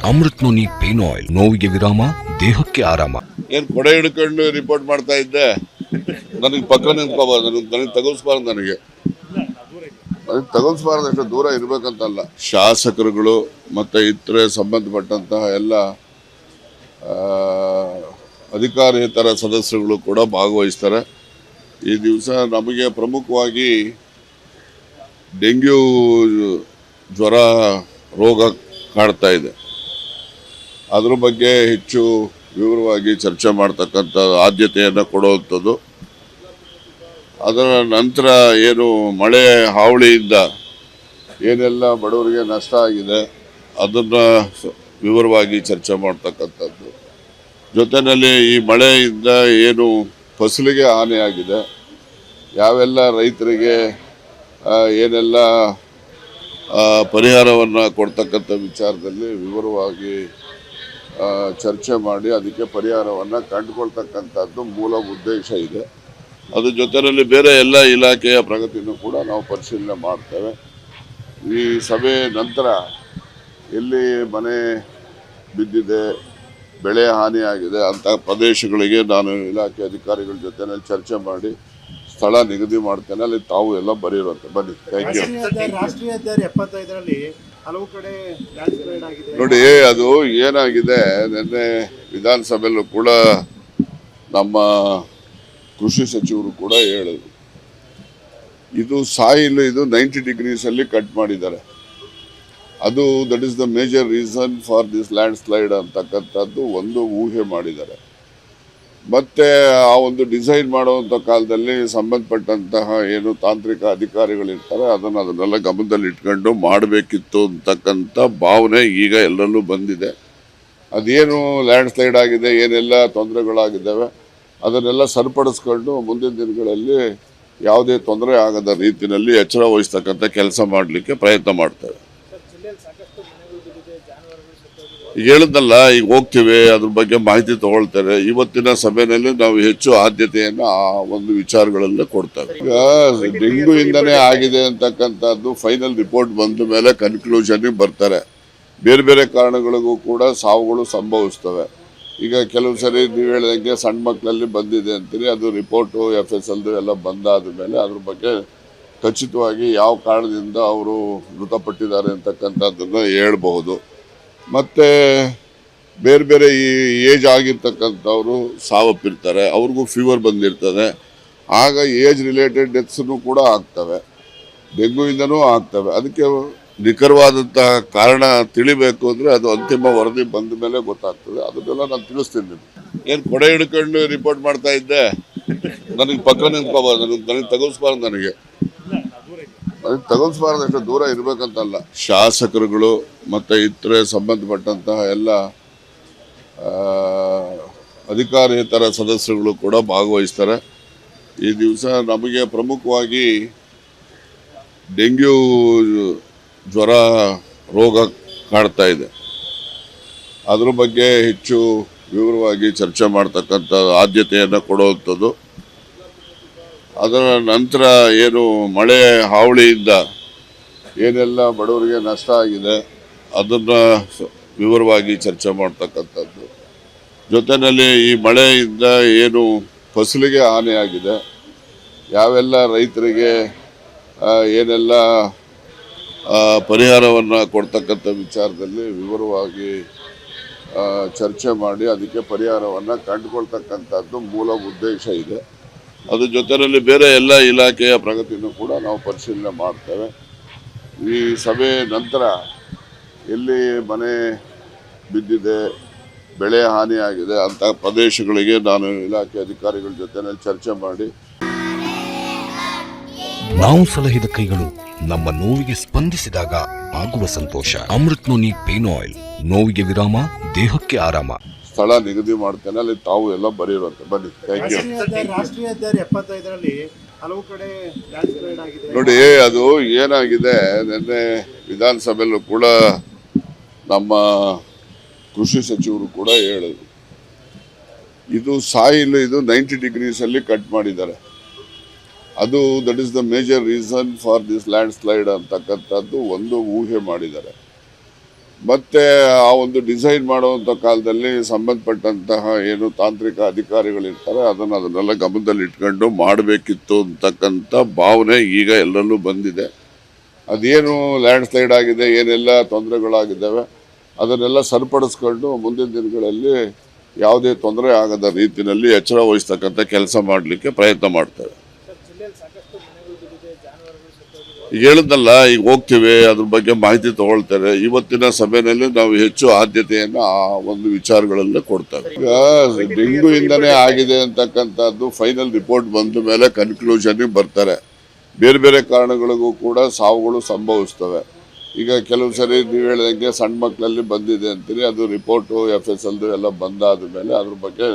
Amrit noni pain oil, ನೋವಿಗೆ ವಿರಾಮ, ದೇಹಕ್ಕೆ ಆರಾಮ. ಏನ್ ಕೊಡೆ ಹಿಡ್ಕೊಂಡು ರಿಪೋರ್ಟ್ ಮಾಡ್ತಾ ಇದ್ದೆ. ನನಗೆ ಪಕ್ಕ ನಿಂತ್ಕೋಬಾರ್ದು, ನನಗೆ ತಗಲ್ಸ್ಬಾರ್ದು. ನನಗೆ ತಗಲ್ಸ್ಬಾರ್ದು, ಅಷ್ಟು ದೂರ ಇರ್ಬೇಕಂತಲ್ಲ. ಶಾಸಕರುಗಳು ಮತ್ತೆ ಇತರೆ ಸಂಬಂಧಪಟ್ಟಂತಹ ಎಲ್ಲ ಅಧಿಕಾರೇತರ ಸದಸ್ಯರುಗಳು ಕೂಡ ಭಾಗವಹಿಸ್ತಾರೆ. ಈ ದಿವಸ ನಮಗೆ ಪ್ರಮುಖವಾಗಿ ಡೆಂಗ್ಯೂ ಜ್ವರ ರೋಗ ಕಾಡ್ತಾ ಇದೆ. ಅದ್ರ ಬಗ್ಗೆ ಹೆಚ್ಚು ವಿವರವಾಗಿ ಚರ್ಚೆ ಮಾಡ್ತಕ್ಕಂಥ ಆದ್ಯತೆಯನ್ನು ಕೊಡುವಂಥದ್ದು. ಅದರ ನಂತರ ಏನು ಮಳೆ ಹಾವಳಿಯಿಂದ ಏನೆಲ್ಲ ಬಡವರಿಗೆ ನಷ್ಟ ಆಗಿದೆ ಅದನ್ನು ವಿವರವಾಗಿ ಚರ್ಚೆ ಮಾಡ್ತಕ್ಕಂಥದ್ದು. ಜೊತೆಯಲ್ಲಿ ಈ ಮಳೆಯಿಂದ ಏನು ಫಸಲಿಗೆ ಹಾನಿಯಾಗಿದೆ, ಯಾವೆಲ್ಲ ರೈತರಿಗೆ ಏನೆಲ್ಲ ಪರಿಹಾರವನ್ನು ಕೊಡ್ತಕ್ಕಂಥ ವಿಚಾರದಲ್ಲಿ ವಿವರವಾಗಿ ಚರ್ಚೆ ಮಾಡಿ ಅದಕ್ಕೆ ಪರಿಹಾರವನ್ನು ಕಂಡುಕೊಳ್ತಕ್ಕಂಥದ್ದು ಮೂಲ ಉದ್ದೇಶ ಇದೆ. ಅದ್ರ ಜೊತೆಯಲ್ಲಿ ಬೇರೆ ಎಲ್ಲ ಇಲಾಖೆಯ ಪ್ರಗತಿಯನ್ನು ಕೂಡ ನಾವು ಪರಿಶೀಲನೆ ಮಾಡ್ತೇವೆ. ಈ ಸಭೆ ನಂತರ ಎಲ್ಲಿ ಮನೆ ಬಿದ್ದಿದೆ, ಬೆಳೆ ಹಾನಿಯಾಗಿದೆ ಅಂಥ ಪ್ರದೇಶಗಳಿಗೆ ನಾನು ಇಲಾಖೆ ಅಧಿಕಾರಿಗಳ ಜೊತೆಯಲ್ಲಿ ಚರ್ಚೆ ಮಾಡಿ ಸ್ಥಳ ನಿಗದಿ ಮಾಡ್ತೇನೆ. ಅಲ್ಲಿ ತಾವು ಎಲ್ಲ ಬರೀರಂತೆ. ಬನ್ನಿ. Thank you. ರಾಷ್ಟ್ರೀಯ ಹೆದ್ದಾರಿ 75ರಲ್ಲಿ ಹಲವು ಕಡೆ ಆಗಿದೆ. ನೋಡಿ, ಅದು ಏನಾಗಿದೆ, ನಿನ್ನೆ ವಿಧಾನಸಭೆಯಲ್ಲೂ ಕೂಡ ನಮ್ಮ ಕೃಷಿ ಸಚಿವರು ಕೂಡ ಹೇಳಿದ್ರು, ಇದು ಸಾಯಿಲ್ ಇದು 90 ಡಿಗ್ರೀಸಲ್ಲಿ ಕಟ್ ಮಾಡಿದ್ದಾರೆ. ಅದು that is the major reason for this land slide ಅಂತಕ್ಕಂಥದ್ದು ಒಂದು ಊಹೆ ಮಾಡಿದ್ದಾರೆ. ಮತ್ತೆ ಆ ಒಂದು ಡಿಸೈನ್ ಮಾಡುವಂಥ ಕಾಲದಲ್ಲಿ ಸಂಬಂಧಪಟ್ಟಂತಹ ಏನು ತಾಂತ್ರಿಕ ಅಧಿಕಾರಿಗಳಿರ್ತಾರೆ ಅದನ್ನೆಲ್ಲ ಗಮನದಲ್ಲಿ ಇಟ್ಕೊಂಡು ಮಾಡಬೇಕಿತ್ತು ಅಂತಕ್ಕಂಥ ಭಾವನೆ ಈಗ ಎಲ್ಲರಲ್ಲೂ ಬಂದಿದೆ. ಅದೇನು ಲ್ಯಾಂಡ್ ಸ್ಲೈಡ್ ಆಗಿದೆ, ಏನೆಲ್ಲ ತೊಂದರೆಗಳಾಗಿದ್ದಾವೆ ಅದನ್ನೆಲ್ಲ ಸರಿಪಡಿಸ್ಕೊಂಡು ಮುಂದಿನ ದಿನಗಳಲ್ಲಿ ಯಾವುದೇ ತೊಂದರೆ ಆಗದ ರೀತಿಯಲ್ಲಿ ಎಚ್ಚರ ವಹಿಸ್ತಕ್ಕಂಥ ಕೆಲಸ ಮಾಡಲಿಕ್ಕೆ ಪ್ರಯತ್ನ ಮಾಡ್ತೇವೆ. ಈಗ ಹೇಳಿದ್ನಲ್ಲ, ಈಗ ಹೋಗ್ತೀವಿ, ಅದ್ರ ಬಗ್ಗೆ ಮಾಹಿತಿ ತಗೊಳ್ತಾರೆ. ಇವತ್ತಿನ ಸಭೆಯಲ್ಲಿ ನಾವು ಹೆಚ್ಚು ಆದ್ಯತೆಯನ್ನು ಆ ಒಂದು ವಿಚಾರಗಳಲ್ಲೇ ಕೊಡ್ತೇವೆ. ಈಗ ಡೆಂಗ್ಯೂ ಇಂದನೇ ಆಗಿದೆ ಅಂತಕ್ಕಂಥದ್ದು ಫೈನಲ್ ರಿಪೋರ್ಟ್ ಬಂದ ಮೇಲೆ ಕನ್ಕ್ಲೂಷನ್ಗೆ ಬರ್ತಾರೆ. ಬೇರೆ ಬೇರೆ ಕಾರಣಗಳಿಗೂ ಕೂಡ ಸಾವುಗಳು ಸಂಭವಿಸ್ತವೆ. ಈಗ ಕೆಲವು ಸರಿ ನೀವು ಹೇಳಿದಂಗೆ ಸಣ್ಣ ಮಕ್ಕಳಲ್ಲಿ ಬಂದಿದೆ ಅಂತೀರಿ, ಅದು ರಿಪೋರ್ಟು FSL ಎಲ್ಲ ಬಂದಾದ ಮೇಲೆ ಅದ್ರ ಬಗ್ಗೆ ಖಚಿತವಾಗಿ ಯಾವ ಕಾರಣದಿಂದ ಅವರು ಮೃತಪಟ್ಟಿದ್ದಾರೆ ಅಂತಕ್ಕಂಥದ್ದನ್ನು ಹೇಳ್ಬಹುದು. ಮತ್ತು ಬೇರೆ ಬೇರೆ ಈ ಏಜ್ ಆಗಿರ್ತಕ್ಕಂಥವ್ರು ಸಾವಪ್ಪಿರ್ತಾರೆ, ಅವ್ರಿಗೂ ಫೀವರ್ ಬಂದಿರ್ತದೆ. ಆಗ ಏಜ್ ರಿಲೇಟೆಡ್ ಡೆತ್ಸನ್ನು ಕೂಡ ಆಗ್ತವೆ, ಡೆಂಗ್ಯೂಯಿಂದನೂ ಆಗ್ತವೆ. ಅದಕ್ಕೆ ನಿಖರವಾದಂತಹ ಕಾರಣ ತಿಳಿಬೇಕು ಅಂದರೆ ಅದು ಅಂತಿಮ ವರದಿ ಬಂದ ಮೇಲೆ ಗೊತ್ತಾಗ್ತದೆ. ಅದನ್ನೆಲ್ಲ ನಾನು ತಿಳಿಸ್ತೀನಿ ನಿಮ್ಗೆ. ಏನು ಕೊಡೆ ಹಿಡ್ಕೊಂಡು ರಿಪೋರ್ಟ್ ಮಾಡ್ತಾ ಇದ್ದೆ. ನನಗೆ ಪಕ್ಕ ನಿಂತ್ಕೋಬಾರ್ದು, ನನಗೆ ತಗಲ್ಸ್ಬಾರ್ದು. ನನಗೆ ತಗಲ್ಸ್ಬಾರ್ದು, ಅಷ್ಟು ದೂರ ಇರ್ಬೇಕಂತಲ್ಲ. ಶಾಸಕರುಗಳು ಮತ್ತು ಇತರೆ ಸಂಬಂಧಪಟ್ಟಂತಹ ಎಲ್ಲ ಅಧಿಕಾರೇತರ ಸದಸ್ಯರುಗಳು ಕೂಡ ಭಾಗವಹಿಸ್ತಾರೆ. ಈ ದಿವಸ ನಮಗೆ ಪ್ರಮುಖವಾಗಿ ಡೆಂಗ್ಯೂ ಜ್ವರ ರೋಗ ಕಾಡ್ತಾ ಇದೆ. ಅದ್ರ ಬಗ್ಗೆ ಹೆಚ್ಚು ವಿವರವಾಗಿ ಚರ್ಚೆ ಮಾಡ್ತಕ್ಕಂಥ ಆದ್ಯತೆಯನ್ನು ಕೊಡುವಂಥದ್ದು. ಅದರ ನಂತರ ಏನು ಮಳೆ ಹಾವಳಿಯಿಂದ ಏನೆಲ್ಲ ಬಡವರಿಗೆ ನಷ್ಟ ಆಗಿದೆ ಅದನ್ನು ವಿವರವಾಗಿ ಚರ್ಚೆ ಮಾಡ್ತಕ್ಕಂಥದ್ದು. ಜೊತೆಯಲ್ಲಿ ಈ ಮಳೆಯಿಂದ ಏನು ಫಸಲಿಗೆ ಹಾನಿಯಾಗಿದೆ, ಯಾವೆಲ್ಲ ರೈತರಿಗೆ ಏನೆಲ್ಲ ಪರಿಹಾರವನ್ನು ಕೊಡ್ತಕ್ಕಂಥ ವಿಚಾರದಲ್ಲಿ ವಿವರವಾಗಿ ಚರ್ಚೆ ಮಾಡಿ ಅದಕ್ಕೆ ಪರಿಹಾರವನ್ನು ಕಂಡುಕೊಳ್ತಕ್ಕಂಥದ್ದು ಮೂಲ ಉದ್ದೇಶ ಇದೆ. ಅದ್ರ ಜೊತೆಯಲ್ಲಿ ಬೇರೆ ಎಲ್ಲ ಇಲಾಖೆಯ ಪ್ರಗತಿಯನ್ನು ಕೂಡ ನಾವು ಪರಿಶೀಲನೆ ಮಾಡ್ತೇವೆ. ಈ ಸಭೆ ನಂತರ ಎಲ್ಲಿ ಮನೆ ಬಿದ್ದಿದೆ, ಬೆಳೆ ಹಾನಿಯಾಗಿದೆ ಅಂಥ ಪ್ರದೇಶಗಳಿಗೆ ನಾನು ಇಲಾಖೆ ಅಧಿಕಾರಿಗಳ ಜೊತೆಯಲ್ಲಿ ಚರ್ಚೆ ಮಾಡಿ ನಾವು ಸಲಹಿದ ಕೈಗಳು ನಮ್ಮ ನೋವಿಗೆ ಸ್ಪಂದಿಸಿದಾಗ ಆಗುವ ಸಂತೋಷ. ಅಮೃತ್ ನೋನಿ ಪೇನ್ ಆಯಿಲ್, ನೋವಿಗೆ ವಿರಾಮ, ದೇಹಕ್ಕೆ ಆರಾಮ. ಸ್ಥಳ ನಿಗದಿ ಮಾಡ್ತೇನೆ. ಅಲ್ಲಿ ತಾವು ಎಲ್ಲ ಬರೀರಂತೆ. ಬನ್ನಿ. Thank you. ರಾಷ್ಟ್ರೀಯ ಹೆದ್ದಾರಿ 75ರಲ್ಲಿ ಹಲವು ಕಡೆ ಆಗಿದೆ. ನೋಡಿ, ಅದು ಏನಾಗಿದೆ, ನಿನ್ನೆ ವಿಧಾನಸಭೆಯಲ್ಲೂ ಕೂಡ ನಮ್ಮ ಕೃಷಿ ಸಚಿವರು ಕೂಡ ಹೇಳಿದ್ರು, ಇದು ಸಾಯಿಲ್ ಇದು 90 ಡಿಗ್ರೀಸಲ್ಲಿ ಕಟ್ ಮಾಡಿದ್ದಾರೆ. ಅದು that is the major reason for this land slide ಅಂತಕ್ಕಂಥದ್ದು ಒಂದು ಊಹೆ ಮಾಡಿದ್ದಾರೆ. ಮತ್ತೆ ಆ ಒಂದು ಡಿಸೈನ್ ಮಾಡುವಂಥ ಕಾಲದಲ್ಲಿ ಸಂಬಂಧಪಟ್ಟಂತಹ ಏನು ತಾಂತ್ರಿಕ ಅಧಿಕಾರಿಗಳಿರ್ತಾರೆ ಅದನ್ನೆಲ್ಲ ಗಮನದಲ್ಲಿ ಇಟ್ಕೊಂಡು ಮಾಡಬೇಕಿತ್ತು ಅಂತಕ್ಕಂಥ ಭಾವನೆ ಈಗ ಎಲ್ಲರಲ್ಲೂ ಬಂದಿದೆ. ಅದೇನು ಲ್ಯಾಂಡ್ ಸ್ಲೈಡ್ ಆಗಿದೆ, ಏನೆಲ್ಲ ತೊಂದರೆಗಳಾಗಿದ್ದಾವೆ ಅದನ್ನೆಲ್ಲ ಸರಿಪಡಿಸ್ಕೊಂಡು ಮುಂದಿನ ದಿನಗಳಲ್ಲಿ ಯಾವುದೇ ತೊಂದರೆ ಆಗದ ರೀತಿಯಲ್ಲಿ ಎಚ್ಚರ ವಹಿಸ್ತಕ್ಕಂಥ ಕೆಲಸ ಮಾಡಲಿಕ್ಕೆ ಪ್ರಯತ್ನ ಮಾಡ್ತೇವೆ. ಹೇಳಿದ್ನಲ್ಲ, ಈಗ ಹೋಗ್ತೀವಿ, ಅದ್ರ ಬಗ್ಗೆ ಮಾಹಿತಿ ತಗೊಳ್ತಾರೆ. ಇವತ್ತಿನ ಸಭೆಯಲ್ಲಿ ನಾವು ಹೆಚ್ಚು ಆದ್ಯತೆಯನ್ನು ಆ ಒಂದು ವಿಚಾರಗಳಲ್ಲೇ ಕೊಡ್ತೇವೆ. ಈಗ ಡೆಂಗು ಇಂದನೇ ಆಗಿದೆ ಅಂತಕ್ಕಂಥದ್ದು ಫೈನಲ್ ರಿಪೋರ್ಟ್ ಬಂದ ಮೇಲೆ ಕನ್ಕ್ಲೂಷನ್ಗೆ ಬರ್ತಾರೆ. ಬೇರೆ ಬೇರೆ ಕಾರಣಗಳಿಗೂ ಕೂಡ ಸಾವುಗಳು ಸಂಭವಿಸ್ತವೆ. ಈಗ ಕೆಲವು ಸರಿ ನೀವು ಹೇಳಿದಂಗೆ ಸಣ್ಣ ಮಕ್ಕಳಲ್ಲಿ ಬಂದಿದೆ ಅಂತೀರಿ, ಅದು ರಿಪೋರ್ಟು FSLದು ಎಲ್ಲ ಬಂದಾದ ಮೇಲೆ ಅದ್ರ ಬಗ್ಗೆ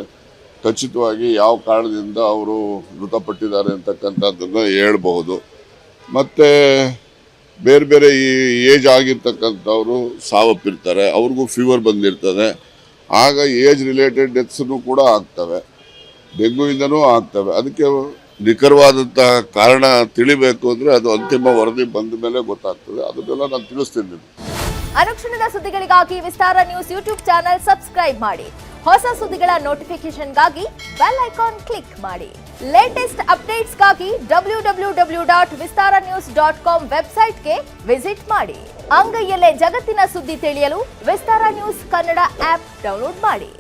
ಖಚಿತವಾಗಿ ಯಾವ ಕಾರಣದಿಂದ ಅವರು ಮೃತಪಟ್ಟಿದ್ದಾರೆ ಅಂತಕ್ಕಂಥದ್ದನ್ನು ಹೇಳ್ಬಹುದು. ಮತ್ತು ಬೇರೆ ಬೇರೆ ಈ ಏಜ್ ಆಗಿರ್ತಕ್ಕಂಥವ್ರು ಸಾವಪ್ಪಿರ್ತಾರೆ, ಅವ್ರಿಗೂ ಫೀವರ್ ಬಂದಿರ್ತದೆ. ಆಗ ಏಜ್ ರಿಲೇಟೆಡ್ ಡೆತ್ಸನ್ನು ಕೂಡ ಆಗ್ತವೆ, ಡೆಂಗುವಿಂದನೂ ಆಗ್ತವೆ. ಅದಕ್ಕೆ ನಿಖರವಾದಂತಹ ಕಾರಣ ತಿಳಿಬೇಕು ಅಂದರೆ ಅದು ಅಂತಿಮ ವರದಿ ಬಂದ ಮೇಲೆ ಗೊತ್ತಾಗ್ತದೆ. ಅದನ್ನೆಲ್ಲ ನಾನು ತಿಳಿಸ್ತೀನಿ. ಅನುಕ್ಷಣದ ಸುದ್ದಿಗಳಿಗಾಗಿ ವಿಸ್ತಾರ ನ್ಯೂಸ್ ಯೂಟ್ಯೂಬ್ ಚಾನೆಲ್ ಸಬ್ಸ್ಕ್ರೈಬ್ ಮಾಡಿ. ಹೊಸ ಸುದ್ದಿಗಳ ನೋಟಿಫಿಕೇಶನ್ಗಾಗಿ ಬೆಲ್ ಐಕಾನ್ ಕ್ಲಿಕ್ ಮಾಡಿ. ಲೇಟೆಸ್ಟ್ ಅಪ್ಡೇಟ್ಸ್ಗಾಗಿ www.vistaranews.com ವೆಬ್ಸೈಟ್ಗೆ ವಿಸಿಟ್ ಮಾಡಿ. ಅಂಗೈಯಲ್ಲೇ ಜಗತ್ತಿನ ಸುದ್ದಿ ತಿಳಿಯಲು ವಿಸ್ತಾರ ನ್ಯೂಸ್ ಕನ್ನಡ ಆಪ್ ಡೌನ್ಲೋಡ್ ಮಾಡಿ.